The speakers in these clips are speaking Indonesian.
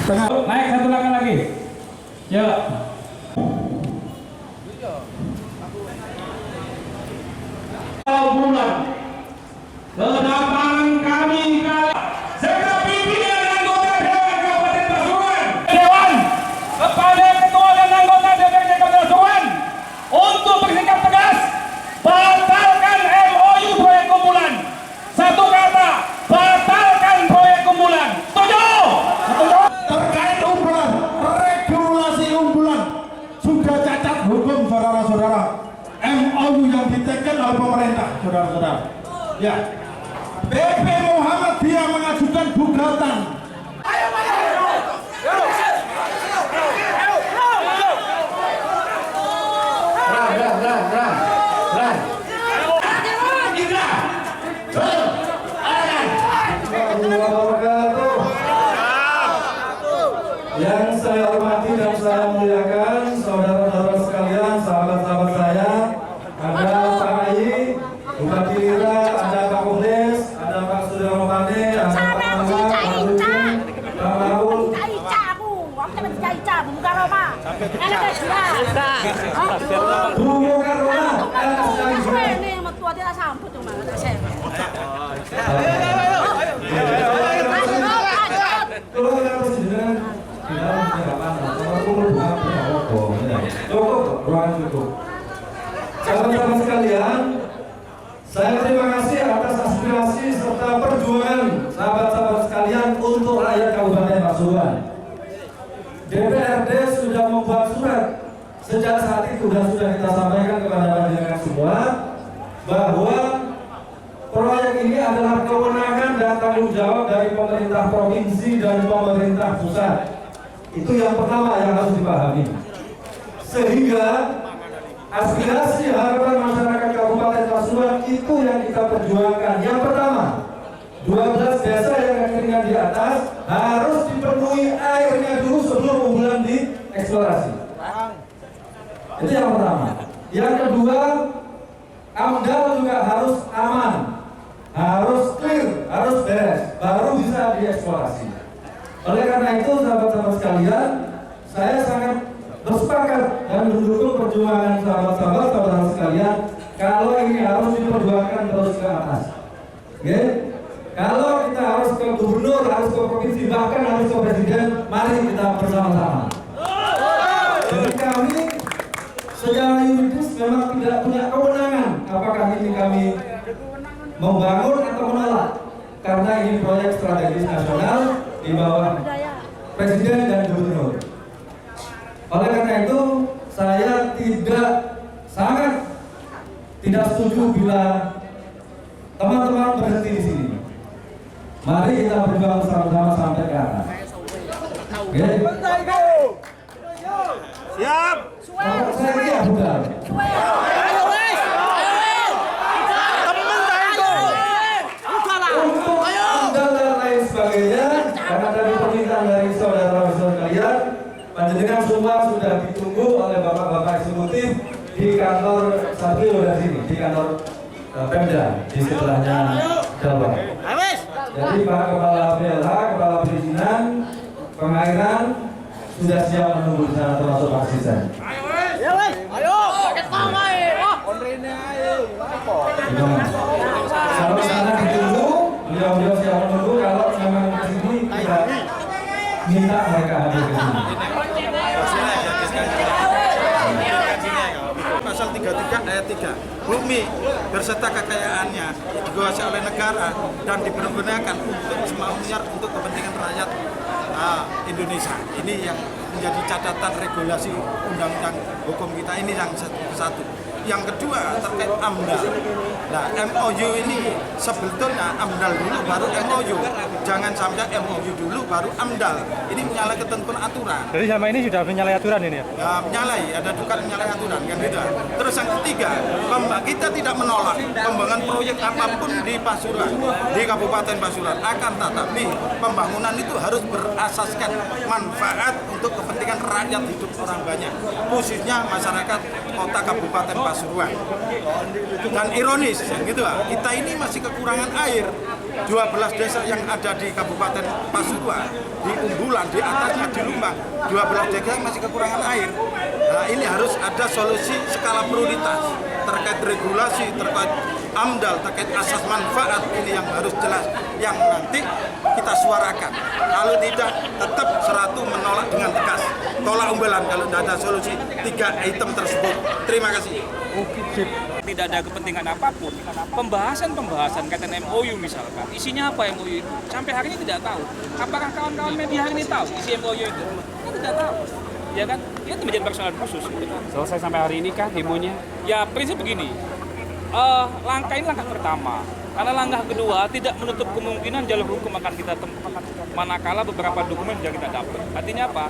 Tengah. Naik satu langkah lagi. Ya. Bulan. Kedatangan kami segera pimpinan anggota Dewan Kabupaten Pasuruan. Dewan kepada ketua dan anggota DPRD Kabupaten Pasuruan untuk bersikap tegas batalkan MOU proyek kumpulan. Satu kata, batalkan proyek kumpulan. Setuju? Setuju? Terkait umbulan, regulasi umbulan sudah cacat hukum, saudara-saudara. MOU yang ditekan oleh pemerintah, saudara-saudara. Ya, BP Muhammadiyah mengajukan gugatan. Yang saya hormati dan saya muliakan saudara-saudara sekalian, sahabat-sahabat saya, ada Pak Ayi, Bupati Lira, ada Pak Kores, ada Pak Sudirman Pane, ada Pak Mangga, Pak Rukin, Pak Raul. Bu Karona, sahabat-sahabat sekalian, saya terima kasih atas aspirasi serta perjuangan sahabat-sahabat sekalian untuk rakyat Kabupaten Pasuruan. DPRD sudah membuat surat sejak saat itu dan sudah kita sampaikan kepada panjenengan semua bahwa proyek ini adalah kewenangan dan tanggung jawab dari pemerintah provinsi dan pemerintah pusat. Itu yang pertama yang harus dipahami. Sehingga aspirasi harapan masyarakat Kabupaten Pasuruan itu yang kita perjuangkan. Yang pertama, 12 desa yang kekeringan di atas harus dipenuhi airnya dulu sebelum umbulan dieksplorasi. Itu yang pertama. Yang kedua, AMDAL juga harus aman, harus clear, harus beres, baru bisa dieksplorasi. Oleh karena itu, sahabat-sahabat sekalian, saya sangat bersepakat dan mendukung perjuangan sahabat-sahabat saudara sekalian kalau ini harus diperjuangkan terus ke atas. Oke? Kalau kita harus ke gubernur, harus ke provinsi, bahkan harus ke presiden, mari kita bersama-sama. Jadi kami secara yuridis memang tidak punya kewenangan apakah ini kami membangun atau menolak, karena ini proyek strategis nasional di bawah presiden dan gubernur. Oleh karena itu, saya sangat tidak setuju bila teman-teman berhenti di sini. Mari kita berjuang bersama-sama sampai ke atas. Oke? Siap. Saya siap, bukan? Untuk AMDAL dan lain sebagainya, karena dari permintaan dari saudara-saudara sekalian, panjenengan semua sudah ditunggu oleh bapak-bapak eksekutif di kantor Satrio dari sini, di kantor Pemda di sebelahnya Jawa. Jadi Pak Kepala PLH, Kepala Perizinan, Pengairan sudah siap menunggu di sana termasuk Pak Sisan. Sampai sana ditunggu, beliau siap menunggu. Kalau memang ke sini kita minta mereka hadir ke sini. Pasal 33 ayat 3, bumi berserta kekayaannya dikuasai oleh negara dan dipergunakan untuk semaunya untuk kepentingan rakyat Indonesia. Ini yang menjadi catatan regulasi undang-undang hukum kita ini yang satu. Yang kedua terkait AMDAL. Nah, MOU ini sebetulnya AMDAL dulu baru MOU. Jangan sampai MOU dulu baru AMDAL. Ini menyalahi ketentuan aturan. Jadi selama ini sudah menyalahi aturan ini ya? Ya, menyalahi, ada dugaan menyalahi aturan kan gitu. Terus yang ketiga, kita tidak menolak pembangunan proyek apapun di Pasuruan, di Kabupaten Pasuruan. Akan tetapi pembangunan itu harus berasaskan manfaat untuk kepentingan rakyat hidup orang banyak, khususnya masyarakat kota Kabupaten Pasuruan. Dan ironis, gitu, kita ini masih kekurangan air. 12 desa yang ada di Kabupaten Pasuruan, di unggulan, di atasnya, di Lumbang, 12 desa yang masih kekurangan air. Nah, ini harus ada solusi skala prioritas terkait regulasi, terkait AMDAL, terkait asas manfaat, ini yang harus jelas, yang nanti kita suarakan. Kalau tidak, tetap Seratu menolak dengan tegas. Tolak umbelan kalau tidak ada solusi 3 item tersebut. Terima kasih. Tidak ada kepentingan apapun. Pembahasan kaitan MOU misalkan, isinya apa MOU itu? Sampai hari ini tidak tahu. Apakah kawan-kawan media hari ini tahu isi MOU itu? Kita tidak tahu. Ya kan? Itu menjadi persoalan khusus. Gitu. Selesai sampai hari ini kah demonya? Ya prinsip begini. Langkah ini langkah pertama. Karena langkah kedua tidak menutup kemungkinan jalur hukum akan kita tempuh manakala beberapa dokumen sudah kita dapat. Artinya apa?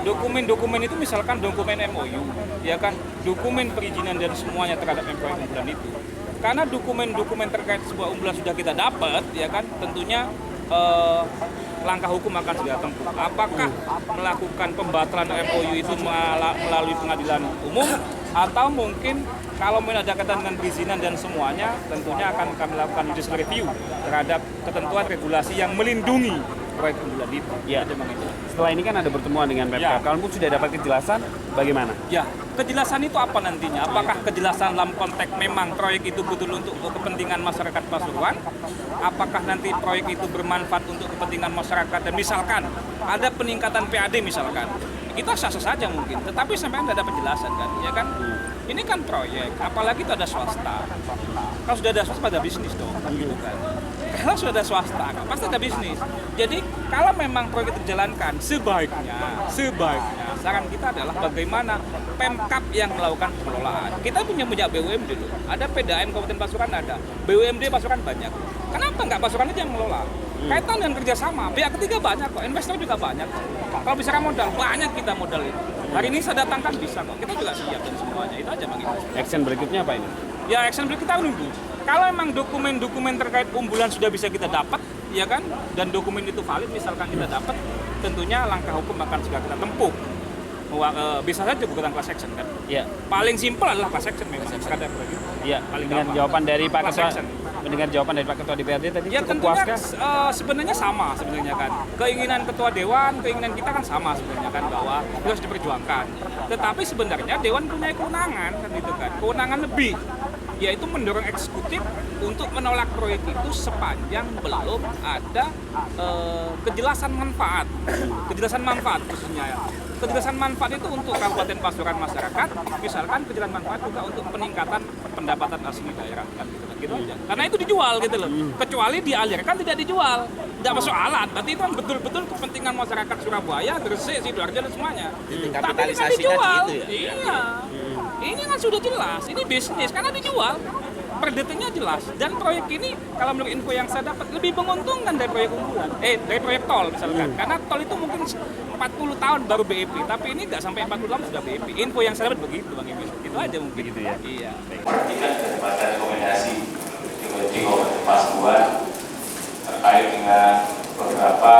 Dokumen-dokumen itu misalkan dokumen MOU, ya kan? Dokumen perizinan dan semuanya terhadap proyek unggulan itu. Karena dokumen-dokumen terkait sebuah unggulan sudah kita dapat, ya kan? Tentunya langkah hukum akan segera tempuh. Apakah melakukan pembatalan MOU itu melalui pengadilan umum atau mungkin kalau ada kaitan dengan perizinan dan semuanya, tentunya akan kami lakukan judicial review terhadap ketentuan regulasi yang melindungi proyek unggulan itu. Ya. Setelah ini kan ada pertemuan dengan PPK. Ya. Kalian pun sudah dapat kejelasan bagaimana? Ya, kejelasan itu apa nantinya? Apakah kejelasan dalam konteks memang proyek itu betul untuk kepentingan masyarakat Pasuruan? Apakah nanti proyek itu bermanfaat untuk kepentingan masyarakat dan misalkan ada peningkatan PAD misalkan? Kita sah-sah saja mungkin, tetapi sampai tidak ada penjelasan kan, ya kan? Ini kan proyek, apalagi itu ada swasta. Kalau sudah ada swasta, ada bisnis dong, gitu kan? Kalau sudah ada swasta, pasti ada bisnis. Jadi kalau memang proyek itu dijalankan, sebaiknya saran kita adalah bagaimana Pemkab yang melakukan pengelolaan. Kita punya BUMD dulu, ada PDAM Kabupaten Pasuruan ada, BUMD Pasuruan banyak. Kenapa nggak Pasuruan itu yang mengelola? Kaitan dengan kerjasama, pihak ketiga banyak kok, investor juga banyak. Kalau bicara modal, banyak kita modal itu. Hari ini saya datangkan bisa kok, kita juga siap dan semuanya, itu aja Bang. Action berikutnya apa ini? Ya action berikutnya kita menunggu. Kalau memang dokumen-dokumen terkait unggulan sudah bisa kita dapat, ya kan, dan dokumen itu valid misalkan kita dapat, tentunya langkah hukum akan segera kita tempuh. Bisa saja gugatan class action kan? Ya. Paling simpel adalah class action memang. Sekadar begitu. Ya. Paling Dengan gampang. jawaban dari Pak Class Ketua, action. mendengar jawaban dari Pak Ketua DPRD tadi Ya cukup tentunya puaskah? sebenarnya sama sebenarnya kan. Keinginan ketua dewan, keinginan kita kan sama sebenarnya kan bahwa itu harus diperjuangkan. Tetapi sebenarnya dewan punya kewenangan kan gitu kan. Kewenangan lebih, yaitu mendorong eksekutif untuk menolak proyek itu sepanjang belum ada kejelasan manfaat. Kejelasan manfaat khususnya ya. Kejelasan manfaat itu untuk Kabupaten Pasuruan masyarakat, misalkan kejelasan manfaat juga untuk peningkatan pendapatan asli daerah kan gitu aja. Karena itu dijual gitu loh. Kecuali dialirkan tidak dijual. Tidak masuk alat. Berarti itu kan betul-betul kepentingan masyarakat Surabaya, Gresik, Sidoarjo dan semuanya. Tapi kan dijual. Iya. Ini kan sudah jelas. Ini bisnis karena dijual. Per detiknya jelas. Dan proyek ini kalau menurut info yang saya dapat lebih menguntungkan dari proyek unggulan. Dari proyek tol misalkan. Karena tol itu mungkin 40 tahun baru BEP, tapi ini nggak sampai 40 tahun sudah BEP. Info yang saya dapat begitu Bang Ibu. Itu aja mungkin. Begitu ya. Iya. Perhatikan daripada rekomendasi di Kabupaten Pasuruan terkait dengan beberapa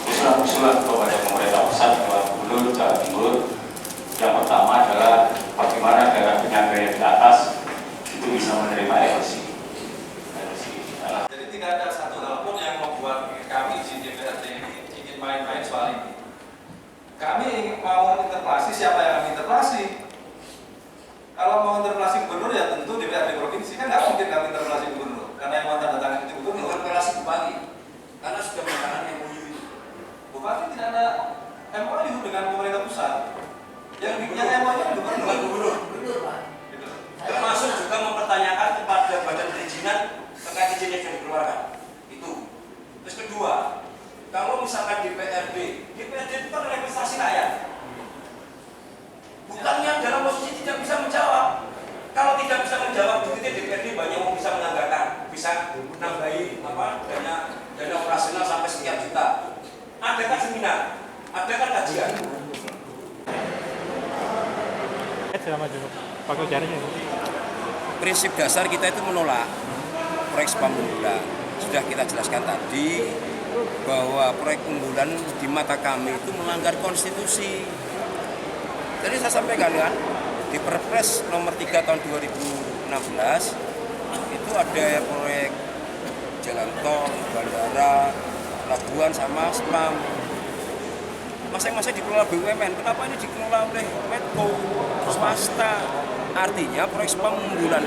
usulan-usulan kepada pemerintah pusat Jawa Gubernur Jawa Timur. Yang pertama adalah bagaimana daerah penyangga di atas itu bisa menerima erosi. Jadi tidak ada satu hal pun yang membuat kami di DPRD ingin main-main soal ini. Kami mau interpelasi, siapa yang kami interpelasi? Kalau mau interpelasi gubernur ya tentu DPRD provinsi, kan nggak mungkin kami interpelasi gubernur karena yang mau tanda tangan itu gubernur. Interpelasi bupati karena sudah menandatangani MOU itu. Bupati tidak ada MOU dengan pemerintah pusat. Yang MOU gubernur. Benar, Pak. Gitu. Termasuk juga mempertanyakan kepada badan perizinan terkait izin yang sudah dikeluarkan. Itu. Terus kedua, kalau misalkan DPRD itu kan representasi rakyat. Bukan yang dalam posisi tidak bisa menjawab. Kalau tidak bisa menjawab, begitu DPRD banyak yang bisa menganggarkan, bisa nambahin dana operasional sampai sekian juta. Adakan seminar, adakan kajian. Prinsip dasar kita itu menolak proyek spam unggulan. Sudah kita jelaskan tadi bahwa proyek unggulan di mata kami itu melanggar konstitusi. Jadi saya sampaikan kan di Perpres nomor 3 tahun 2016 itu ada proyek jalan tol, bandara, pelabuhan sama spam. Masing-masing dikelola BUMN. Kenapa ini dikelola oleh Medco swasta? Artinya proyek spam unggulan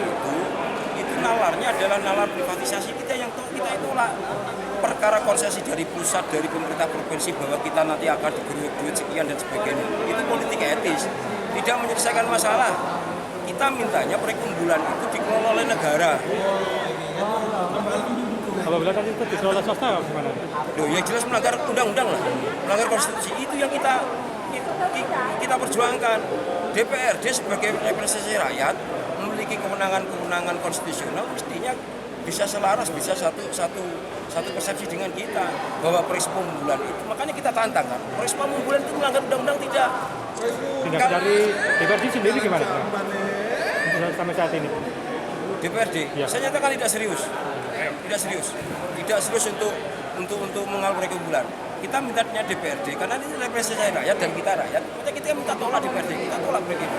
itu nalarnya adalah nalar privatisasi kita yang kita tolak. Perkara konsesi dari pusat, dari pemerintah provinsi bahwa kita nanti akan diberi duit sekian dan sebagainya. Itu politik etis, tidak menyelesaikan masalah. Kita mintanya proyek unggulan itu dikelola oleh negara. Apabila tadi itu dikelola swasta gimana? Loh, ya jelas melanggar undang-undang lah, melanggar konstitusi. Itu yang kita perjuangkan. DPRD sebagai representasi rakyat memiliki kewenangan konstitusional, mestinya bisa selaras, bisa satu persepsi dengan kita bahwa proyek unggulan itu. Makanya kita tantang kan, proyek unggulan itu melanggar undang-undang tidak. Tindak dari DPRD sendiri gimana? Sampai saat ini DPRD, saya nyatakan tidak serius untuk mengawal proyek unggulan. Kita mintanya DPRD karena ini representasi rakyat dan kita rakyat. Kita minta tolak DPRD, kita tolak proyek itu.